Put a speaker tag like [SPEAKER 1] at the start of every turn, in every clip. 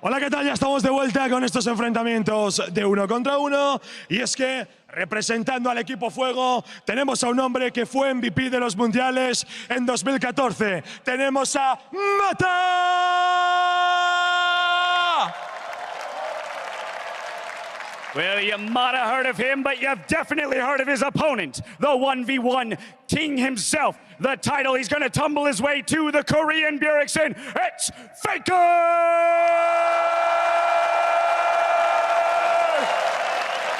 [SPEAKER 1] Hola, ¿qué tal? Ya estamos de vuelta con estos enfrentamientos de 1 contra 1. Y es que, representando al equipo Fuego, tenemos a un hombre que fue MVP de los mundiales en 2014. Tenemos a Mata.
[SPEAKER 2] Well, you might have heard of him, but you've definitely heard of his opponent, the 1v1 king himself. The title, he's going to tumble his way to the Korean Bjergsen. It's Faker!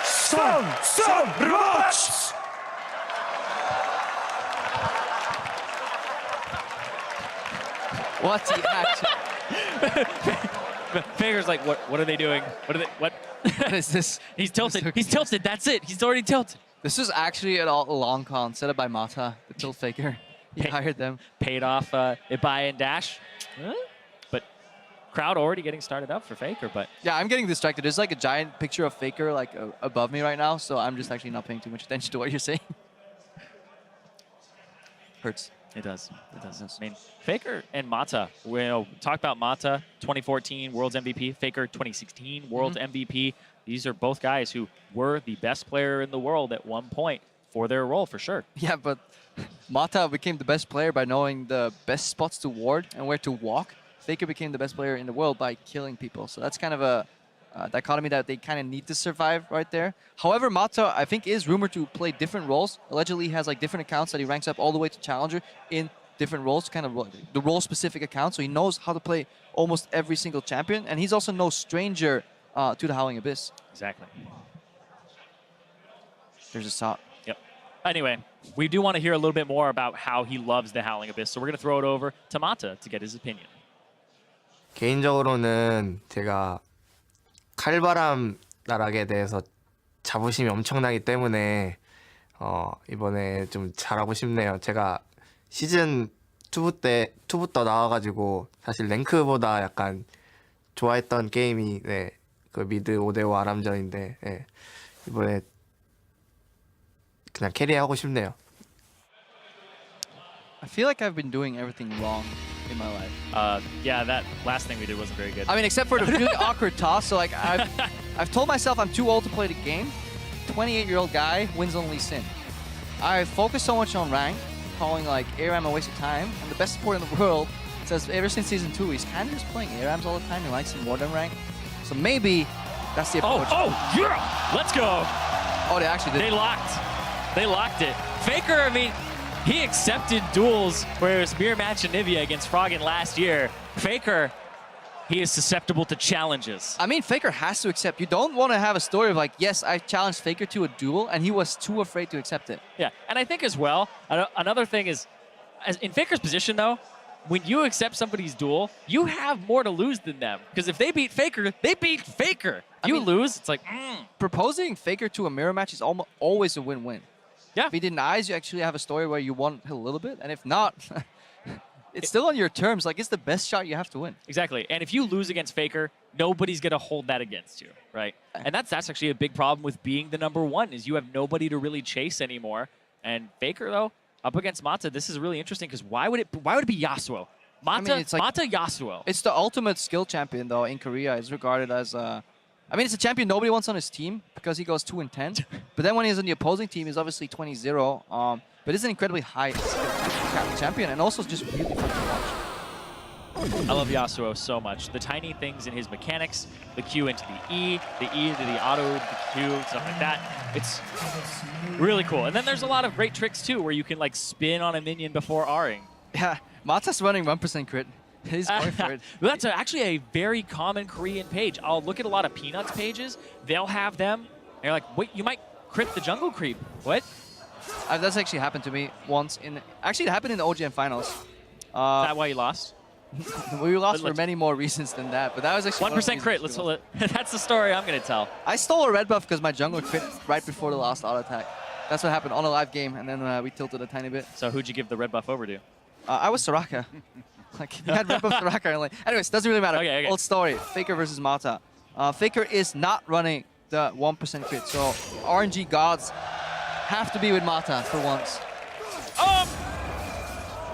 [SPEAKER 2] Some rematch!
[SPEAKER 3] What's he actually?
[SPEAKER 4] Faker's like, what are they doing? What?
[SPEAKER 3] What is this?
[SPEAKER 4] He's tilted. He's tilted. That's it. He's already tilted.
[SPEAKER 3] This was actually a long con set up by Mata, the tilt faker. He hired them.
[SPEAKER 4] Paid off Ibai and Dash. But crowd already getting started up for Faker. But
[SPEAKER 3] Yeah, I'm getting distracted. There's like a giant picture of Faker like above me right now, so I'm just actually not paying too much attention to what you're saying. Hurts.
[SPEAKER 4] it does. It does. I mean, Faker and Mata. We'll talk about Mata, 2014 World's MVP. Faker, 2016 World's MVP. These are both guys who were the best player in the world at one point for their role, for sure.
[SPEAKER 3] Yeah, but Mata became the best player by knowing the best spots to ward and where to walk. Faker became the best player in the world by killing people. So that's kind of a dichotomy that they kind of need to survive right there. However, Mata, I think, is rumored to play different roles. Allegedly, he has like different accounts that he ranks up all the way to Challenger in different roles, kind of the role-specific accounts. So he knows how to play almost every single champion. And he's also no stranger to the Howling Abyss.
[SPEAKER 4] Exactly.
[SPEAKER 3] There's a shot.
[SPEAKER 4] Yep. Anyway, we do want to hear a little bit more about how he loves the Howling Abyss. So we're going to throw it over to Mata to get his opinion.
[SPEAKER 5] 개인적으로는 제가 칼바람 나락에 대해서 자부심이 엄청나기 때문에 이번에 좀 잘하고 싶네요. 제가 시즌 2부터 나와가지고 사실 랭크보다 약간 좋아했던 게임이 그 미드 5대5 아람전인데 이번에 그냥 캐리하고 싶네요.
[SPEAKER 3] I feel like I've been doing everything wrong in my life.
[SPEAKER 4] Yeah, that last thing we did wasn't very good.
[SPEAKER 3] I mean, except for the really awkward toss. So like, I've told myself I'm too old to play the game. 28-year-old guy wins on Lee Sin. I focus so much on rank, calling like ARAM a waste of time. And the best support in the world says ever since season 2, he's kind of just playing ARAMs all the time. He likes it more than rank. So maybe that's the approach.
[SPEAKER 4] Oh, yeah! Let's go!
[SPEAKER 3] Oh, they actually did.
[SPEAKER 4] They locked it. Faker, I mean, he accepted duels where it was mirror match and Nivea against Froggen last year. Faker, he is susceptible to challenges.
[SPEAKER 3] I mean, Faker has to accept. You don't want to have a story of like, yes, I challenged Faker to a duel, and he was too afraid to accept it.
[SPEAKER 4] Yeah, and I think as well, another thing is, in Faker's position though, when you accept somebody's duel, you have more to lose than them. Because if they beat Faker, they beat Faker. If you lose, it's like,
[SPEAKER 3] Proposing Faker to a mirror match is always a win-win.
[SPEAKER 4] Yeah.
[SPEAKER 3] If he denies, you actually have a story where you won a little bit, and if not, it's still on your terms. Like, it's the best shot you have to win.
[SPEAKER 4] Exactly. And if you lose against Faker, nobody's going to hold that against you, right? And that's actually a big problem with being the #1, is you have nobody to really chase anymore. And Faker, though, up against Mata, this is really interesting because why would it be Yasuo? Mata,
[SPEAKER 3] it's like,
[SPEAKER 4] Mata Yasuo.
[SPEAKER 3] It's the ultimate skill champion, though, in Korea. It's regarded as I mean, it's a champion nobody wants on his team because he goes 2 and 10. But then when he's on the opposing team, he's obviously 20-0. But it's an incredibly high champion and also just really fun to watch.
[SPEAKER 4] I love Yasuo so much. The tiny things in his mechanics, the Q into the E into the auto, the Q, stuff like that. It's really cool. And then there's a lot of great tricks too, where you can like spin on a minion before R-ing.
[SPEAKER 3] Yeah, Mata's running 1% crit. He's going for it.
[SPEAKER 4] That's actually a very common Korean page. I'll look at a lot of Peanuts pages. They'll have them. And you're like, wait, you might crit the jungle creep. What?
[SPEAKER 3] That's actually happened to me once. Actually, it happened in the OGN finals.
[SPEAKER 4] Is that why you lost?
[SPEAKER 3] We lost for many more reasons than that, but that was actually
[SPEAKER 4] 1% crit. Let's hold it. That's the story I'm gonna tell.
[SPEAKER 3] I stole a red buff because my jungle crit right before the last auto attack. That's what happened on a live game, and then we tilted a tiny bit.
[SPEAKER 4] So who'd you give the red buff over to?
[SPEAKER 3] I was Soraka. Like, he had red buff Soraka. And like, anyways, doesn't really matter.
[SPEAKER 4] Okay.
[SPEAKER 3] Old story. Faker versus Mata. Faker is not running the 1% crit, so RNG gods have to be with Mata for once.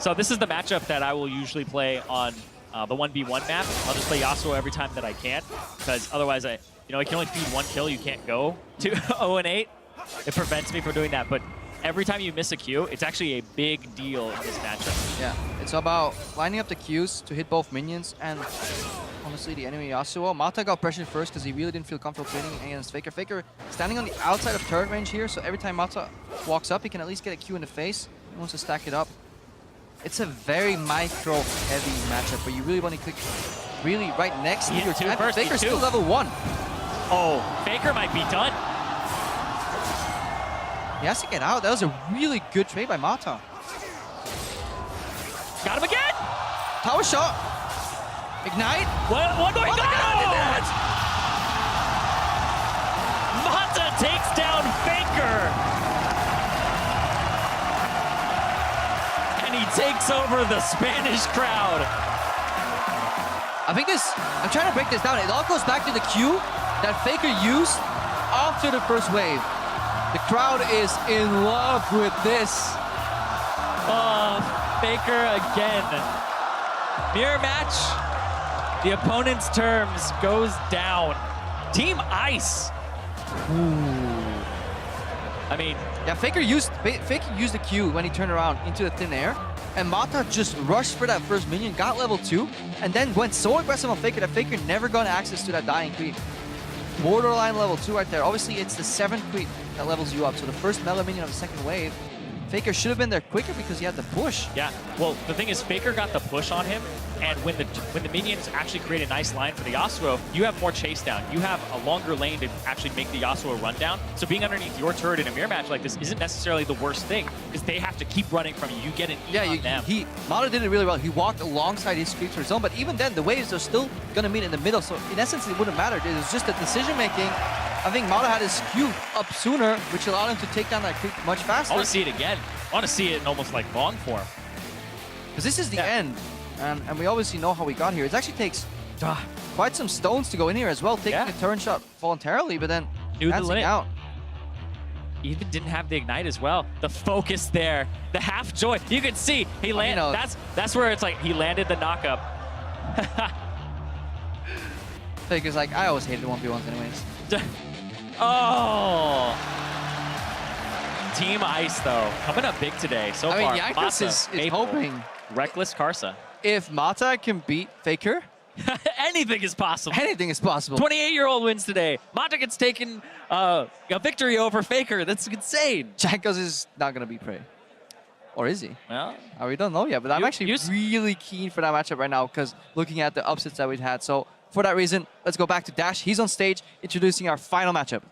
[SPEAKER 4] So this is the matchup that I will usually play on the 1v1 map. I'll just play Yasuo every time that I can, because otherwise I can only feed one kill. You can't go to 0-8. It prevents me from doing that. But every time you miss a Q, it's actually a big deal in this matchup.
[SPEAKER 3] Yeah, it's about lining up the Qs to hit both minions and honestly the enemy Yasuo. Mata got pressured first because he really didn't feel comfortable playing against Faker. Faker standing on the outside of turret range here, so every time Mata walks up, he can at least get a Q in the face. He wants to stack it up. It's a very micro-heavy matchup, but you really want to click really right next to your
[SPEAKER 4] two
[SPEAKER 3] champ.
[SPEAKER 4] first,
[SPEAKER 3] Faker's
[SPEAKER 4] two.
[SPEAKER 3] still level 1.
[SPEAKER 4] Oh, Faker might be done.
[SPEAKER 3] He has to get out. That was a really good trade by Mata.
[SPEAKER 4] Got him again.
[SPEAKER 3] Tower shot. Ignite.
[SPEAKER 4] One more.
[SPEAKER 3] Oh my God, did that!
[SPEAKER 4] Mata takes down Faker. And he takes over the Spanish crowd.
[SPEAKER 3] I'm trying to break this down. It all goes back to the Q that Faker used after the first wave. The crowd is in love with this.
[SPEAKER 4] Oh, Faker again. Mirror match. The opponent's terms goes down. Team Ice. I mean,
[SPEAKER 3] Yeah, Faker used the Q when he turned around into the thin air, and Mata just rushed for that first minion, got level 2, and then went so aggressive on Faker that Faker never got access to that dying creep. Borderline level 2 right there. Obviously, it's the 7th creep that levels you up, so the first melee minion of the second wave. Faker should have been there quicker because he had the push.
[SPEAKER 4] yeah. Well, the thing is, Faker got the push on him, and when the minions actually create a nice line for the Yasuo, you have more chase down. You have a longer lane to actually make the Yasuo run down. So being underneath your turret in a mirror match like this isn't necessarily the worst thing, because they have to keep running from you. You get an E on them.
[SPEAKER 3] Mata did it really well. He walked alongside his creep to his zone, but even then, the waves are still gonna meet in the middle. So in essence, it wouldn't matter. It was just the decision making. I think Mata had his Q up sooner, which allowed him to take down that creep much
[SPEAKER 4] I
[SPEAKER 3] faster.
[SPEAKER 4] want to see it again. I want to see it in almost like long form.
[SPEAKER 3] Because this is the
[SPEAKER 4] Yeah.
[SPEAKER 3] end, and we obviously know how we got here. It actually takes quite some stones to go in here as well, taking
[SPEAKER 4] Yeah.
[SPEAKER 3] a turn shot voluntarily, but then
[SPEAKER 4] Knew the
[SPEAKER 3] dancing
[SPEAKER 4] limit.
[SPEAKER 3] out.
[SPEAKER 4] Even didn't have the ignite as well. The focus there, the half joy. You can see he landed.
[SPEAKER 3] know-
[SPEAKER 4] That's where it's like he landed the knockup.
[SPEAKER 3] Faker's like, I always hated 1v1s anyways.
[SPEAKER 4] Oh. Team Ice though coming up big today so
[SPEAKER 3] I mean,
[SPEAKER 4] far.
[SPEAKER 3] Yankees
[SPEAKER 4] Mata,
[SPEAKER 3] is
[SPEAKER 4] Maple,
[SPEAKER 3] hoping
[SPEAKER 4] Reckless Karsa.
[SPEAKER 3] if Mata can beat Faker,
[SPEAKER 4] Anything is possible.
[SPEAKER 3] anything is possible.
[SPEAKER 4] 28-year-old wins today. Mata gets taken a victory over Faker. That's insane.
[SPEAKER 3] Jankos is not gonna beat Prey. Or is he?
[SPEAKER 4] Well,
[SPEAKER 3] We don't know yet, but I'm
[SPEAKER 4] You-
[SPEAKER 3] actually
[SPEAKER 4] you s-
[SPEAKER 3] really keen for that matchup right now because looking at the upsets that we've had. So for that reason, let's go back to Dash. He's on stage introducing our final matchup.